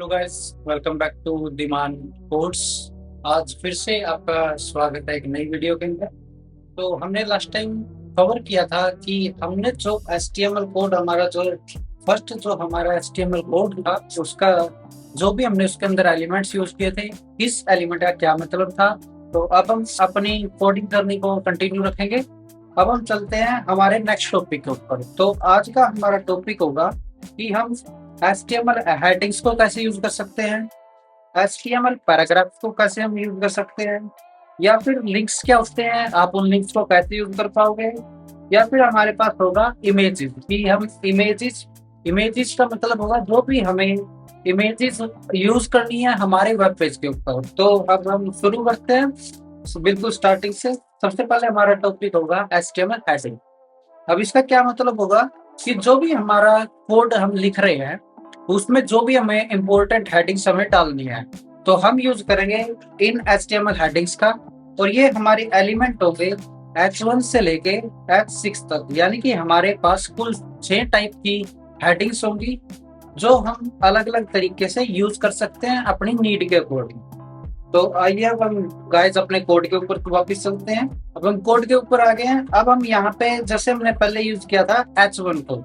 Hello guys, welcome back to Diman codes. आज फिर से आपका स्वागत है एक नई वीडियो के अंदर। तो हमने लास्ट टाइम कवर किया था कि हमने जो एचटीएमएल कोड हमारा जो फर्स्ट जो हमारा एचटीएमएल कोड था उसका जो भी हमने उसके अंदर एलिमेंट्स यूज किए थे, इस एलिमेंट का क्या मतलब था। तो अब हम अपनी कोडिंग करने को कंटिन्यू रखेंगे। अब हम चलते हैं हमारे नेक्स्ट टॉपिक के ऊपर। तो आज का हमारा टॉपिक होगा कि हम एचटीएमएल हेडिंग्स को कैसे यूज कर सकते हैं, एचटीएमएल पैराग्राफ को कैसे हम यूज कर सकते हैं, या फिर लिंक्स क्या होते हैं, आप उन लिंक्स को कैसे यूज कर पाओगे, या फिर हमारे पास होगा इमेजेस कि हम इमेजेस का मतलब होगा जो भी हमें इमेजेस यूज करनी है हमारे वेब पेज के ऊपर। तो अब हम शुरू करते हैं बिल्कुल स्टार्टिंग से। सबसे पहले हमारा टॉपिक होगा एचटीएमएल हेडिंग। अब इसका क्या मतलब होगा कि जो भी हमारा कोड हम लिख रहे हैं उसमें जो भी हमें इंपॉर्टेंट हेडिंग्स हमें डालनी है तो हम यूज करेंगे इन एचटीएमएल हेडिंग्स का। और ये हमारी एलिमेंट हो गए H1 से लेके H6 तक, यानी कि हमारे पास कुल 6 टाइप की हेडिंग्स होंगी जो हम अलग अलग तरीके से यूज कर सकते हैं अपनी नीड के अकॉर्डिंग। तो आइए अब हम गाइस अपने कोड के ऊपर वापस चलते हैं। अब हम कोड के ऊपर आ गए हैं। अब हम यहाँ पे जैसे हमने पहले यूज किया था H1 को,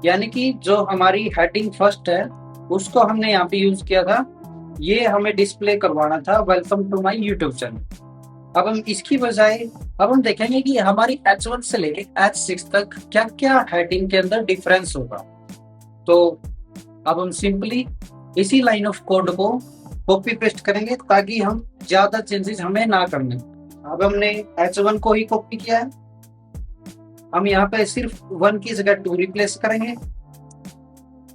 यानी कि जो हमारी हेडिंग फर्स्ट है उसको हमने यहाँ पे यूज किया था। ये हमें डिस्प्ले करवाना था welcome to my YouTube channel. अब हम इसकी बजाय अब हम देखेंगे कि हमारी H1 से लेके H6 तक क्या क्या हेडिंग के अंदर डिफरेंस होगा। तो अब हम सिंपली इसी लाइन ऑफ कोड को कॉपी पेस्ट करेंगे ताकि हम ज्यादा चेंजेस हमें ना करने। अब हमने H1 को ही कॉपी किया है। हम यहाँ पे सिर्फ 1 की जगह 2 रिप्लेस करेंगे।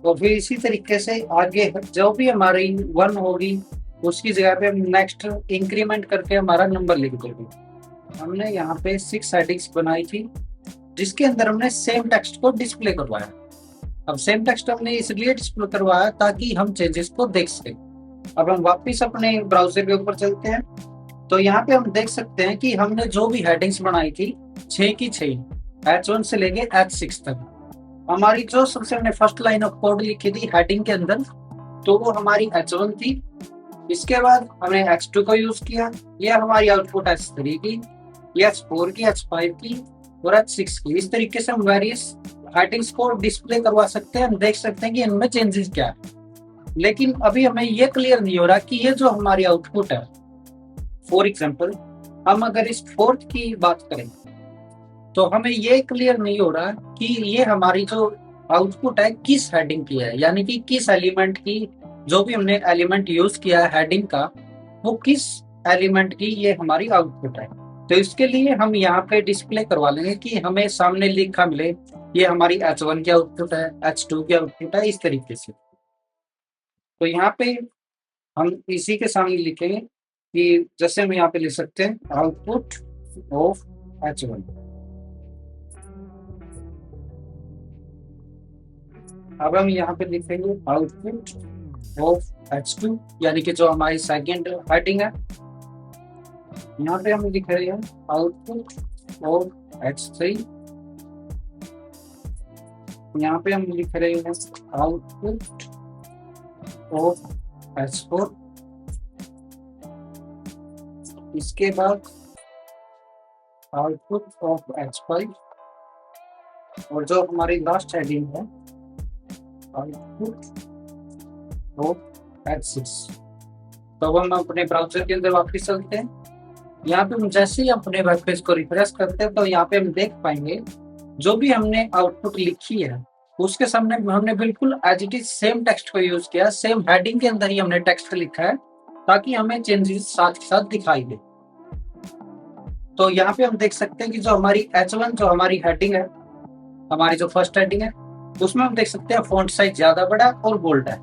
तो फिर इसी तरीके से आगे जो भी हमारी 1 होगी उसकी जगह पे हम नेक्स्ट इंक्रीमेंट करके हमारा नंबर लिख देंगे। हमने यहाँ पे 6 हेडिंग्स बनाई थी जिसके अंदर हमने सेम टेक्स्ट को डिस्प्ले करवाया। अब सेम टेक्स्ट हमने इसलिए डिस्प्ले करवाया ताकि हम चेंजेस को देख सकें। अब हम वापस अपने ब्राउजर के ऊपर चलते हैं। तो यहाँ पे हम देख सकते हैं कि हमने जो भी हेडिंग्स बनाई थी 6 की 6 H1 से लेके H6 तक, हमारी जो सबसे हमने फर्स्ट लाइन ऑफ कोड लिखी थी हेडिंग के अंदर तो वो हमारी H1 थी। इसके बाद हमने H2 को यूज किया, यह हमारी आउटपुट H3 की, H4 की, H5 की और H6 की। इस तरीके से हम वेरियस हेडिंग्स को डिस्प्ले करवा सकते हैं। हम देख सकते हैं कि इनमें चेंजेस क्या है। लेकिन अभी हमें ये क्लियर नहीं हो रहा कि ये जो हमारी आउटपुट है, फॉर एग्जांपल हम अगर इस फोर्थ की बात करें तो हमें ये क्लियर नहीं हो रहा कि ये हमारी जो आउटपुट है किस हेडिंग की है, यानी कि किस एलिमेंट की, जो भी हमने एलिमेंट यूज किया है हेडिंग का वो किस एलिमेंट की ये हमारी आउटपुट है। तो इसके लिए हम यहाँ पे डिस्प्ले करवा लेंगे कि हमें सामने लिखा मिले ये हमारी H1 की आउटपुट है, H2 की आउटपुट है, इस तरीके से। तो यहाँ पे हम इसी के सामने लिखेंगे कि जैसे हम यहाँ पे लिख सकते हैं आउटपुट ऑफ H1। अब हम यहाँ पे लिखेंगे आउटपुट ऑफ H2, यानी कि जो हमारी सेकेंड हेडिंग है। यहाँ पे हम लिख रहे हैं आउटपुट ऑफ H3। यहाँ पे हम लिख रहे हैं आउटपुट ऑफ H4। इसके बाद आउटपुट ऑफ H5 और जो हमारी लास्ट हेडिंग है आउटपुट ऑफ H6। तो अब हम अपने ब्राउजर के अंदर वापस चलते हैं। यहाँ पे हम जैसे ही अपने वेब पेज को रिफ्रेश करते हैं तो यहाँ पे हम देख पाएंगे जो भी हमने आउटपुट लिखी है उसके सामने हमने बिल्कुल as it is same text को यूज किया, सेम हेडिंग के अंदर ही हमने टेक्स्ट लिखा है ताकि हमें चेंजेस साथ ही साथ दिखाई दे। तो यहाँ पे हम देख सकते हैं कि जो हमारी H1 जो हमारी हेडिंग है, हमारी जो फर्स्ट हेडिंग है उसमें हम देख सकते हैं फॉन्ट साइज ज्यादा बड़ा और बोल्ड है।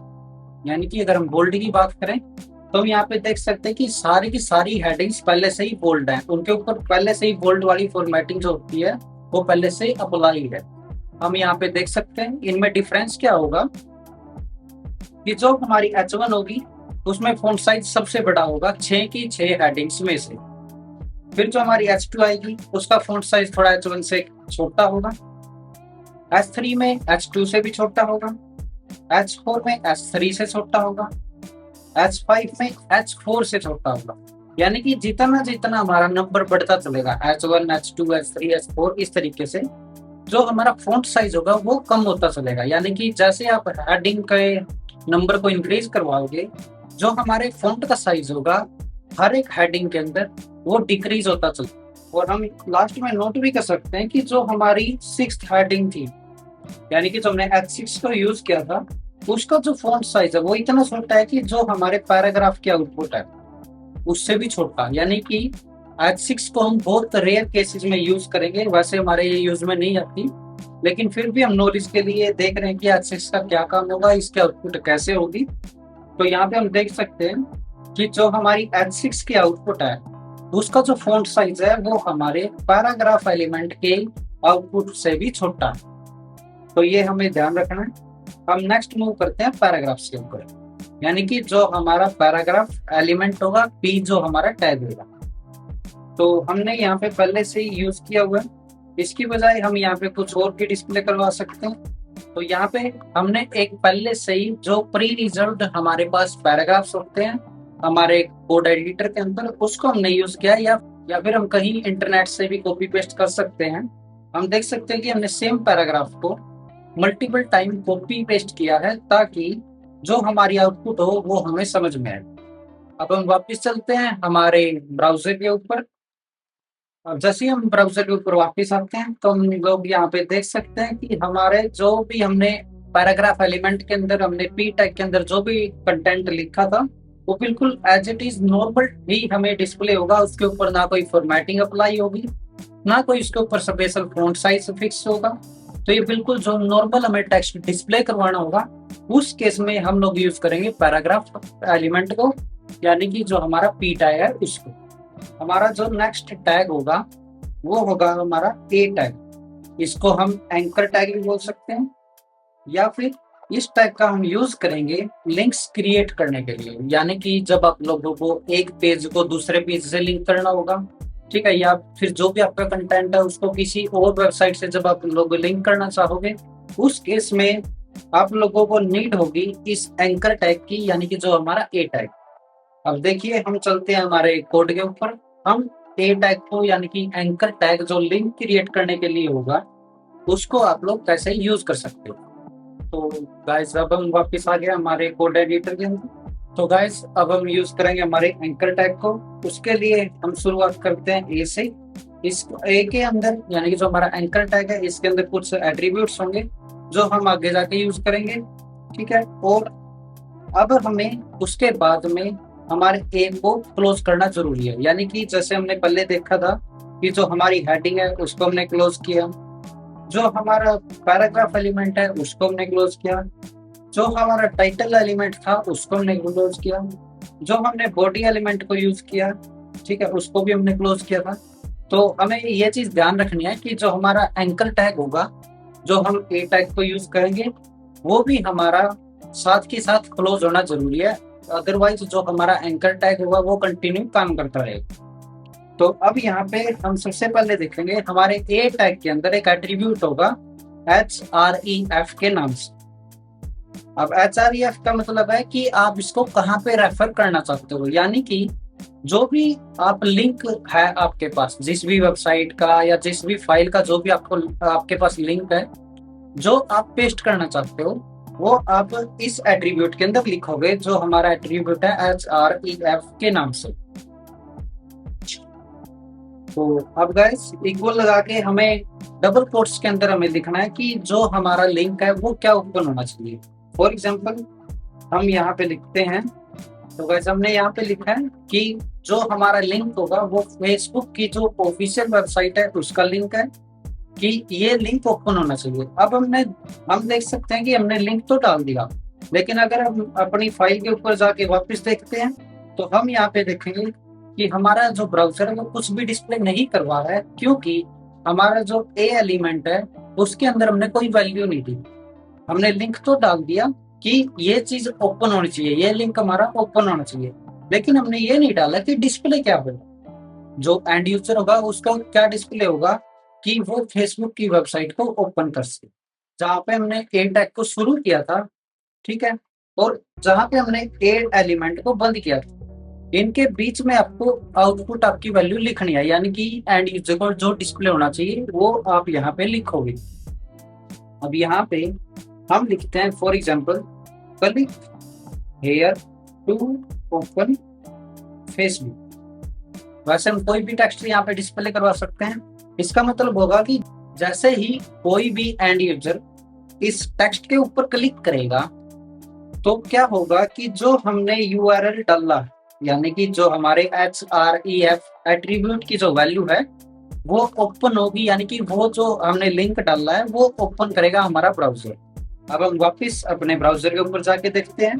यानी कि अगर हम बोल्ड की बात करें तो हम यहाँ पे देख सकते हैं कि सारी की सारी हेडिंग्स पहले से ही बोल्ड है, उनके ऊपर पहले से ही बोल्ड वाली फॉर्मेटिंग जो होती है वो पहले से ही अप्लाई है। हम यहाँ पे देख सकते हैं इनमें डिफरेंस क्या होगा कि जो हमारी H1 होगी उसमें फॉन्ट साइज सबसे बड़ा होगा 6 की 6 हेडिंग्स में से। फिर जो हमारी H2 आएगी उसका फॉन्ट साइज थोड़ा H1 से छोटा होगा, H3 में H2 से भी छोटा होगा, H4 में H3 से छोटा होगा H5 में H4 से छोटा होगा। यानी कि जितना जितना हमारा नंबर बढ़ता चलेगा H1, H2, H3, H4 इस तरीके से जो हमारा फॉन्ट साइज होगा वो कम होता चलेगा। यानी कि जैसे आप हेडिंग के नंबर को इंक्रीज करवाओगे, जो हमारे फॉन्ट का साइज होगा हर एक हेडिंग के अंदर वो डिक्रीज होता चलेगा। और हम लास्ट में नोट भी कर सकते हैं कि जो हमारी 6th हेडिंग थी, यानी कि जो हमने H6 को यूज किया था, उसका जो फॉन्ट साइज है वो इतना छोटा है कि जो हमारे पैराग्राफ की आउटपुट है उससे भी छोटा। यानी कि H6 को हम बहुत रेयर केसेस में यूज करेंगे, वैसे हमारे ये यूज में नहीं आती, लेकिन फिर भी हम नॉलेज के लिए देख रहे हैं कि H6 का क्या काम होगा, इसकी आउटपुट कैसे होगी। तो यहाँ पे हम देख सकते हैं कि जो हमारी H6 की आउटपुट है उसका जो फॉन्ट साइज है वो हमारे पैराग्राफ एलिमेंट के आउटपुट से भी छोटा है। तो ये हमें ध्यान रखना है। हम नेक्स्ट मूव करते हैं पैराग्राफ्स के ऊपर, यानी कि जो हमारा पैराग्राफ एलिमेंट होगा, पी जो हमारा टैग होगा। तो हमने यहाँ पे पहले से ही यूज किया हुआ है, इसकी बजाय हम यहाँ पे कुछ और भी डिस्प्ले करवा सकते हैं। तो यहाँ पे हमने एक पहले से ही जो प्री रिजर्व्ड हमारे पास पैराग्राफ्स होते हैं हमारे कोड एडिटर के अंदर, उसको हमने यूज किया, या फिर हम कहीं इंटरनेट से भी कॉपी पेस्ट कर सकते हैं। हम देख सकते हैं कि हमने सेम पैराग्राफ को मल्टीपल टाइम कॉपी पेस्ट किया है ताकि जो हमारी आउटपुट हो वो हमें समझ में आए। अब हम वापस चलते हैं हमारे ब्राउजर के ऊपर। अब जैसे ही हम ब्राउजर के ऊपर वापस आते हैं तो हम लोग यहाँ पे देख सकते हैं कि हमारे जो भी हमने पैराग्राफ एलिमेंट के अंदर हमने पी टैग के अंदर जो भी कंटेंट लिखा था वो बिल्कुल एज इट इज नॉर्मल ही हमें डिस्प्ले होगा। उसके ऊपर ना कोई फॉर्मेटिंग अप्लाई होगी, ना कोई उसके ऊपर स्पेशल फॉन्ट साइज फिक्स होगा। तो ये बिल्कुल जो नॉर्मल हमें टेक्स्ट डिस्प्ले करवाना होगा उस केस में हम लोग यूज करेंगे पैराग्राफ एलिमेंट को, यानी कि जो हमारा पी टैग है उसको। हमारा जो नेक्स्ट टैग होगा वो होगा हमारा ए टैग। इसको हम एंकर टैग भी बोल सकते हैं, या फिर इस टैग का हम यूज करेंगे लिंक्स क्रिएट करने के लिए। यानी कि जब आप लोगों को एक पेज को दूसरे पेज से लिंक करना होगा, ठीक है, या फिर जो भी आपका कंटेंट है उसको किसी और वेबसाइट से जब आप लोग लिंक करना चाहोगे, उस केस में आप लोगों को नीड होगी इस एंकर टैग की, यानी कि जो हमारा ए टैग। अब देखिए हम चलते हैं हमारे कोड के ऊपर। हम ए टैग को, यानी कि एंकर टैग जो लिंक क्रिएट करने के लिए होगा, उसको आप लोग कैसे यूज कर सकते हो। तो गाइस अब हम वापस आ गए हमारे कोड एडिटर के अंदर। तो गाइस अब हम यूज करेंगे हमारे एंकर टैग को। उसके लिए हम शुरुआत करते हैं ए से। इस ए के अंदर, यानी कि जो हमारा एंकर टैग है, इसके अंदर कुछ एट्रीब्यूट्स होंगे जो हम आगे जाके यूज करेंगे, ठीक है। और अब हमें उसके बाद में हमारे ए को क्लोज करना जरूरी है। यानी कि जैसे हमने पहले देखा था कि जो हमारी हेडिंग है उसको हमने क्लोज किया, जो हमारा पैराग्राफ एलिमेंट है उसको हमने क्लोज किया, जो हमारा टाइटल एलिमेंट था उसको हमने क्लोज किया, जो हमने बॉडी एलिमेंट को यूज किया, ठीक है, उसको भी हमने क्लोज किया था। तो हमें ये चीज ध्यान रखनी है कि जो हमारा एंकर टैग होगा, जो हम ए टैग को यूज करेंगे, वो भी हमारा साथ के साथ क्लोज होना जरूरी है। अदरवाइज जो हमारा एंकर टैग होगा वो कंटिन्यू काम करता रहेगा। तो अब यहाँ पे हम सबसे पहले देखेंगे हमारे ए टैग के अंदर एक एट्रीब्यूट होगा href के नाम से। अब href का मतलब है कि आप इसको कहाँ पे रेफर करना चाहते हो। यानी कि जो भी आप लिंक है आपके पास, जिस भी वेबसाइट का या जिस भी फाइल का जो भी आपको आपके पास लिंक है, जो आप पेस्ट करना चाहते हो, वो आप इस एट्रीब्यूट के अंदर लिखोगे, जो हमारा एट्रीब्यूट है href के नाम से। तो अब गाइस इक्वल लगा के हमें डबल कोट्स के अंदर हमें लिखना है कि जो हमारा लिंक है वो क्या ओपन होना चाहिए। फॉर एग्जांपल हम यहाँ पे लिखते हैं, तो गाइस हमने यहाँ पे लिखा है कि जो हमारा लिंक होगा वो फेसबुक की जो ऑफिशियल वेबसाइट है उसका लिंक है, कि ये लिंक ओपन होना चाहिए। अब हम देख सकते हैं कि हमने लिंक तो डाल दिया, लेकिन अगर हम अपनी फाइल के ऊपर जाके वापस देखते हैं तो हम यहाँ पे देखेंगे कि हमारा जो ब्राउजर है वो कुछ भी डिस्प्ले नहीं करवा रहा है, क्योंकि हमारा जो ए एलिमेंट है उसके अंदर हमने कोई वैल्यू नहीं दी। हमने लिंक तो डाल दिया कि ये चीज ओपन होनी चाहिए, ये लिंक हमारा ओपन होना चाहिए, लेकिन हमने ये नहीं डाला कि डिस्प्ले क्या होगा, जो एंड यूजर होगा उसका क्या डिस्प्ले होगा, कि वो फेसबुक की वेबसाइट को ओपन कर सके। जहाँ पे हमने ए टैग को शुरू किया था, ठीक है, और जहां पे हमने ए एलिमेंट को बंद किया था, इनके बीच में आपको आउटपुट आपकी वैल्यू लिखनी है, यानी कि एंड यूजर को जो डिस्प्ले होना चाहिए वो आप यहाँ पे लिखोगे। अब यहाँ पे हम लिखते हैं for example click here to open Facebook. वैसे हम कोई भी टेक्स्ट यहाँ पे डिस्प्ले करवा सकते हैं। इसका मतलब होगा कि जैसे ही कोई भी एंड यूजर इस टेक्स्ट के ऊपर क्लिक करेगा तो क्या होगा कि जो हमने यूआरएल डाला, यानी कि जो हमारे href एट्रीब्यूट की जो वैल्यू है वो ओपन होगी, यानी कि वो जो हमने लिंक डाला है वो ओपन करेगा हमारा ब्राउजर। अब हम वापस अपने ब्राउजर के ऊपर जाके देखते हैं।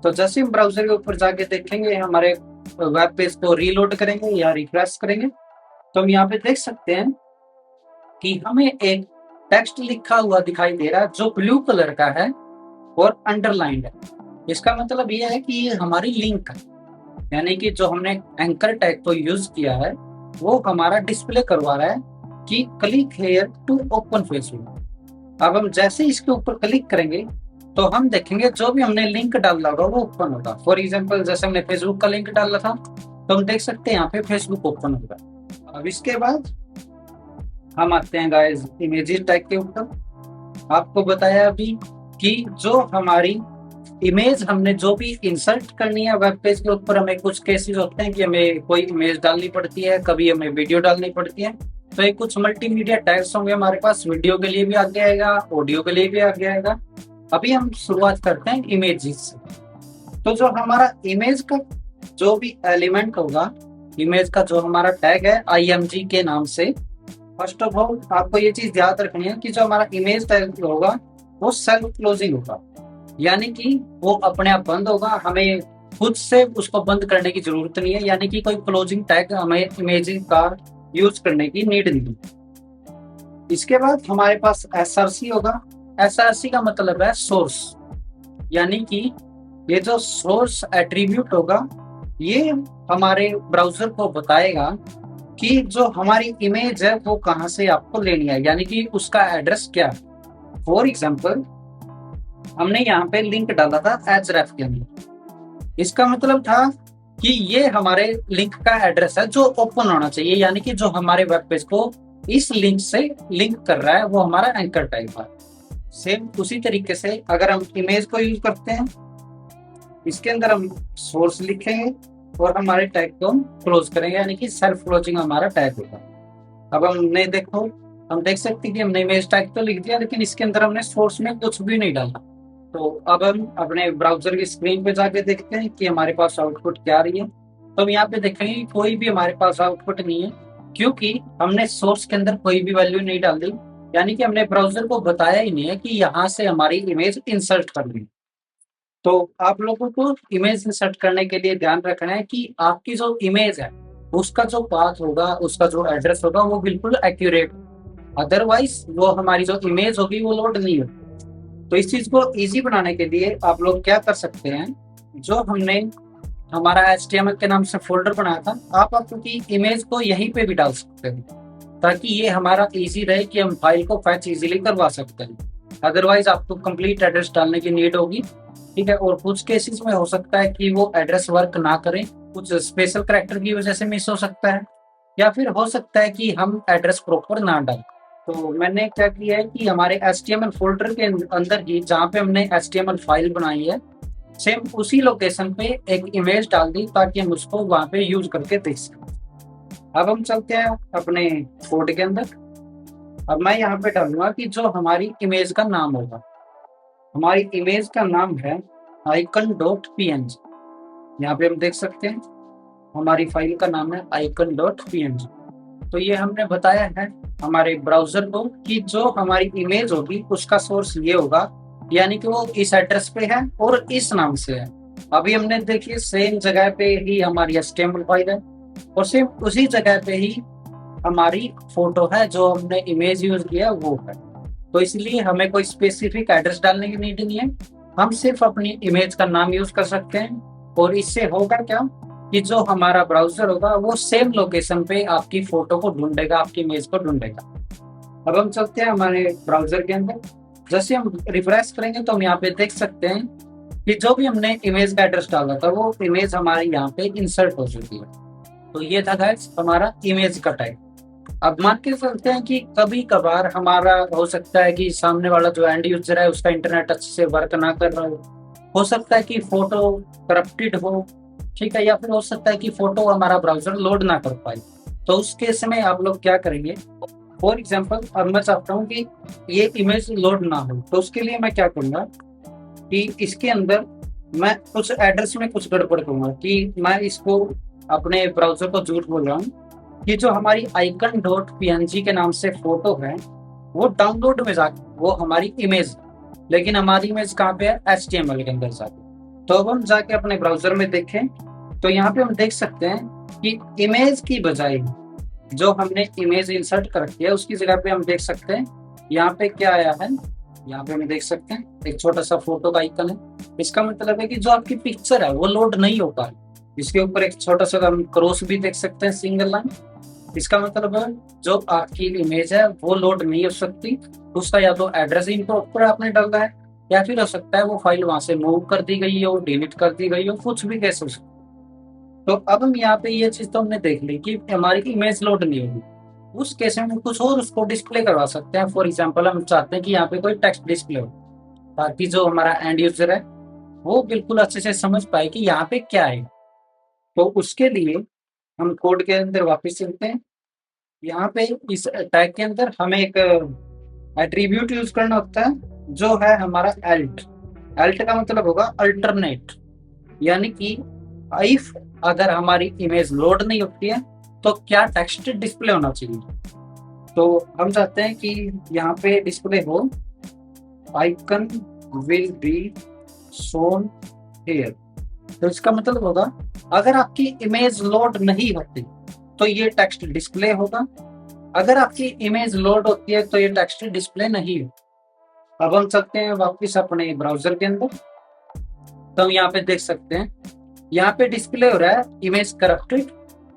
तो जैसे हम ब्राउजर के ऊपर जाके देखेंगे, हमारे वेब पेज को रीलोड करेंगे या रिफ्रेश करेंगे, तो हम यहाँ पे देख सकते हैं कि हमें एक टेक्स्ट लिखा हुआ दिखाई दे रहा है जो ब्लू कलर का है और अंडरलाइंड है। इसका मतलब यह है कि ये हमारी लिंक है, यानी कि जो हमने एंकर टैग को यूज किया है वो हमारा डिस्प्ले करवा रहा है कि click here to open Facebook. अब हम जैसे इसके ऊपर क्लिक करेंगे तो हम देखेंगे जो भी हमने लिंक डाला होगा वो ओपन होगा। फॉर एग्जांपल जैसे हमने फेसबुक का लिंक डाला था तो हम देख सकते हैं यहाँ पे फेसबुक ओपन होगा। अब इसके बाद हम आते हैं गाइस इमेजेस टैग के ऊपर। आपको बताया अभी कि जो हमारी इमेज हमने जो भी इंसर्ट करनी है वेब पेज के ऊपर, हमें कुछ केसेस होते हैं कि हमें कोई इमेज डालनी पड़ती है, कभी हमें वीडियो डालनी पड़ती है। तो ये कुछ मल्टीमीडिया टैग्स होंगे हमारे पास, वीडियो के लिए भी आगे आएगा, ऑडियो के लिए भी आगे आएगा। अभी हम शुरुआत करते हैं इमेजेस से। तो जो हमारा इमेज का जो भी एलिमेंट होगा, इमेज का जो हमारा टैग है img के नाम से, फर्स्ट ऑफ ऑल आपको ये चीज याद रखनी है कि जो हमारा इमेज टैग होगा वो सेल्फ क्लोजिंग होगा, यानी कि वो अपने आप बंद होगा, हमें खुद से उसको बंद करने की जरूरत नहीं है, यानी कि कोई क्लोजिंग टैग हमें इमेज का यूज करने की नीड नहीं। इसके बाद हमारे पास एसआरसी होगा। एसआरसी का मतलब है सोर्स, यानी कि ये जो सोर्स एट्रीब्यूट होगा ये हमारे ब्राउजर को बताएगा कि जो हमारी इमेज है वो कहाँ से आपको लेनी है, यानी कि उसका एड्रेस क्या है। फॉर एग्जाम्पल हमने यहाँ पे लिंक डाला था href के अंदर, इसका मतलब था कि ये हमारे लिंक का एड्रेस है जो ओपन होना चाहिए, यानी कि जो हमारे वेब पेज को इस लिंक से लिंक कर रहा है वो हमारा एंकर टैग है। सेम उसी तरीके से अगर हम इमेज को यूज करते हैं, इसके अंदर हम सोर्स लिखेंगे और हमारे टैग को हम क्लोज करेंगे, यानी कि सेल्फ क्लोजिंग हमारा टैग होगा। अब हमने देखो, हम देख सकते हैं कि हमने इमेज टैग तो लिख दिया लेकिन इसके अंदर हमने सोर्स में कुछ भी नहीं डाला। तो अब हम अपने ब्राउजर की स्क्रीन पे जाके देखते हैं कि हमारे पास आउटपुट क्या आ रही है। तो हम यहाँ पे देखेंगे कि कोई भी हमारे पास आउटपुट नहीं है, क्योंकि हमने सोर्स के अंदर कोई भी वैल्यू नहीं डाल दी, यानी कि हमने ब्राउजर को बताया ही नहीं है कि यहाँ से हमारी इमेज इंसर्ट करनी है। तो आप लोगों को इमेज इंसर्ट करने के लिए ध्यान रखना है कि आपकी जो इमेज है उसका जो पाथ होगा, उसका जो एड्रेस होगा वो बिल्कुल एक्यूरेट, अदरवाइज वो हमारी जो इमेज होगी वो लोड नहीं होगी। तो इस चीज को इजी बनाने के लिए आप लोग क्या कर सकते हैं, जो हमने हमारा HTML के नाम से फोल्डर बनाया था, आप अपनी इमेज को यहीं पे भी डाल सकते हैं ताकि ये हमारा इजी रहे कि हम फाइल को फैच इजीली करवा सकते हैं। अदरवाइज आपको कंप्लीट एड्रेस डालने की नीड होगी, ठीक है। और कुछ केसेस में हो सकता है कि वो एड्रेस वर्क ना करें, कुछ स्पेशल कैरेक्टर की वजह से मिस हो सकता है, या फिर हो सकता है कि हम एड्रेस प्रॉपर ना डालें। तो मैंने क्या किया है कि हमारे HTML फोल्डर के अंदर ही जहाँ पे हमने HTML फाइल बनाई है, सेम उसी लोकेशन पे एक इमेज डाल दी ताकि हम उसको वहाँ पे यूज करके देख सकें। अब हम चलते हैं अपने कोड के अंदर। अब मैं यहाँ पे डालूंगा कि जो हमारी इमेज का नाम होगा, हमारी इमेज का नाम है icon.png। यहाँ पे हम देख सकते हैं हमारी फाइल का नाम है icon.png। तो ये हमने बताया है हमारे ब्राउजर को कि जो हमारी इमेज होगी उसका सोर्स ये होगा, यानी कि वो इस एड्रेस पे है और इस नाम से है। अभी हमने देखिए सेम जगह पे ही हमारी HTML फाइल है और सेम उसी जगह पे ही हमारी फोटो है, जो हमने इमेज यूज किया वो है। तो इसलिए हमें कोई स्पेसिफिक एड्रेस डालने की नीड नहीं है, हम सिर्फ अपनी इमेज का नाम यूज कर सकते हैं। और इससे होगा क्या कि जो हमारा ब्राउजर होगा वो सेम लोकेशन पे आपकी फोटो को ढूंढेगा, आपकी इमेज को ढूंढेगा। अब हम चलते हैं हमारे ब्राउजर के अंदर। जैसे हम रिफ्रेश करेंगे तो हम यहाँ पे देख सकते हैं कि जो भी हमने इमेज का एड्रेस डाला था वो इमेज हमारी यहाँ पे इंसर्ट हो चुकी है। तो ये था गाइस हमारा इमेज का टाइप। अब मान के चलते हैं कि कभी कभार हमारा हो सकता है कि सामने वाला जो एंड यूजर है उसका इंटरनेट अच्छे से वर्क ना कर रहा हो सकता है कि फोटो करप्टेड हो, ठीक है, या फिर हो सकता है कि फोटो हमारा ब्राउजर लोड ना कर पाए। तो उस केस में आप लोग क्या करेंगे, फॉर एग्जाम्पल अब मैं चाहता हूँ कि ये इमेज लोड ना हो, तो उसके लिए मैं क्या करूँगा कि इसके अंदर मैं कुछ एड्रेस में कुछ गड़बड़ करूँगा कि मैं इसको अपने ब्राउजर को झूठ बोल रहा हूँ कि जो हमारी आइकन डॉट पीएनजी के नाम से फोटो है वो डाउनलोड में जाके वो हमारी इमेज, लेकिन हमारी इमेज कहाँ पे है, HTML के अंदर जाके। तो अब हम जाके अपने ब्राउजर में देखें तो यहाँ पे हम देख सकते हैं कि इमेज की बजाय जो हमने इमेज इंसर्ट कर रखी है उसकी जगह पे हम देख सकते हैं यहाँ पे क्या आया है। यहाँ पे हम देख सकते हैं एक छोटा सा फोटो का आइकन है। इसका मतलब है कि जो आपकी पिक्चर है वो लोड नहीं हो पा रही। इसके ऊपर एक छोटा सा हम क्रॉस भी देख सकते हैं, सिंगल लाइन। इसका मतलब है जो आपकी इमेज है वो लोड नहीं हो सकती, उसका या तो एड्रेस इम्प्रॉपर आपने डाला है या फिर हो सकता है वो फाइल वहां से मूव कर दी गई हो, डिलीट कर दी गई हो, कुछ भी कैसे हो सकता है। तो अब हम यहाँ पे ये चीज तो हमने देख ली कि हमारी इमेज लोड नहीं होगी। उस केस में हम कुछ और उसको डिस्प्ले करवा सकते हैं। फॉर एग्जाम्पल हम चाहते हैं कि यहाँ पे कोई टेक्स्ट डिस्प्ले हो ताकि जो हमारा एंड यूजर है वो बिल्कुल अच्छे से समझ पाए कि यहाँ पे क्या है। तो उसके लिए हम कोड के अंदर वापस चलते हैं। यहाँ पे इस टैग के अंदर हमें एक एट्रीब्यूट यूज करना होता है जो है हमारा एल्ट। एल्ट का मतलब होगा अल्टरनेट, यानी कि इफ अगर हमारी इमेज लोड नहीं होती है तो क्या टेक्स्ट डिस्प्ले होना चाहिए। तो हम चाहते हैं कि यहाँ पे डिस्प्ले हो icon will be shown here. तो इसका मतलब होगा अगर आपकी इमेज लोड नहीं होती तो ये टेक्स्ट डिस्प्ले होगा, अगर आपकी इमेज लोड होती है तो ये टेक्स्ट डिस्प्ले नहीं हो। अब हम चलते हैं वापस अपने ब्राउजर के अंदर। तो हम यहाँ पे देख सकते हैं यहाँ पे डिस्प्ले हो रहा है इमेज करप्टेड,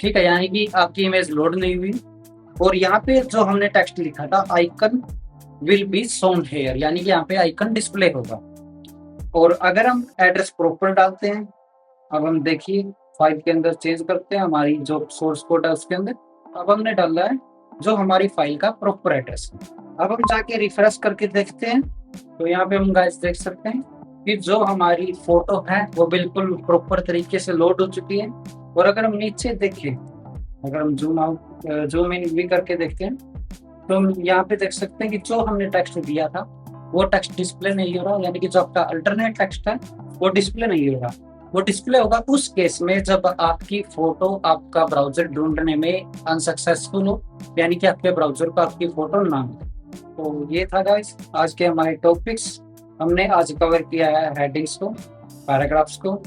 ठीक है, यानी कि आपकी इमेज लोड नहीं हुई। और यहाँ पे जो हमने टेक्स्ट लिखा था icon will be shown here, यानी कि यहाँ पे आइकन डिस्प्ले होगा। और अगर हम एड्रेस प्रॉपर डालते हैं, अब हम देखिए फाइल के अंदर चेंज करते हैं हमारी जो सोर्स कोड है उसके अंदर। अब हमने डाला है जो हमारी फाइल का प्रॉपर एड्रेस है। अब हम जाके रिफ्रेश करके देखते हैं तो यहाँ पे हम गाइस देख सकते हैं कि जो हमारी फोटो है वो बिल्कुल प्रॉपर तरीके से लोड हो चुकी है। और अगर हम नीचे देखें, अगर हम जूम इन भी करके देखते हैं तो हम यहाँ पे देख सकते हैं कि जो हमने टेक्स्ट दिया था वो टेक्स्ट डिस्प्ले नहीं हो रहा, यानी कि जो आपका अल्टरनेट टेक्स्ट है वो डिस्प्ले नहीं हो रहा। वो डिस्प्ले होगा उस केस में जब आपकी फोटो आपका ब्राउजर ढूंढने में अनसक्सेसफुल हो, यानी कि आपके ब्राउजर को आपकी फोटो ना मिले। तो ये था गाइस आज के हमारे टॉपिक्स। हमने आज कवर किया है हेडिंग्स को, पैराग्राफ्स को,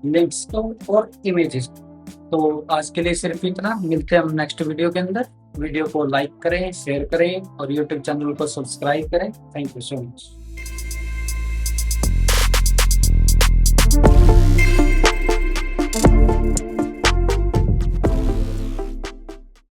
लिंक्स को और इमेजेस को। तो आज के लिए सिर्फ इतना, मिलते हैं हम नेक्स्ट वीडियो के अंदर। वीडियो को लाइक करें, शेयर करें और यूट्यूब चैनल को सब्सक्राइब करें। Thank you so much.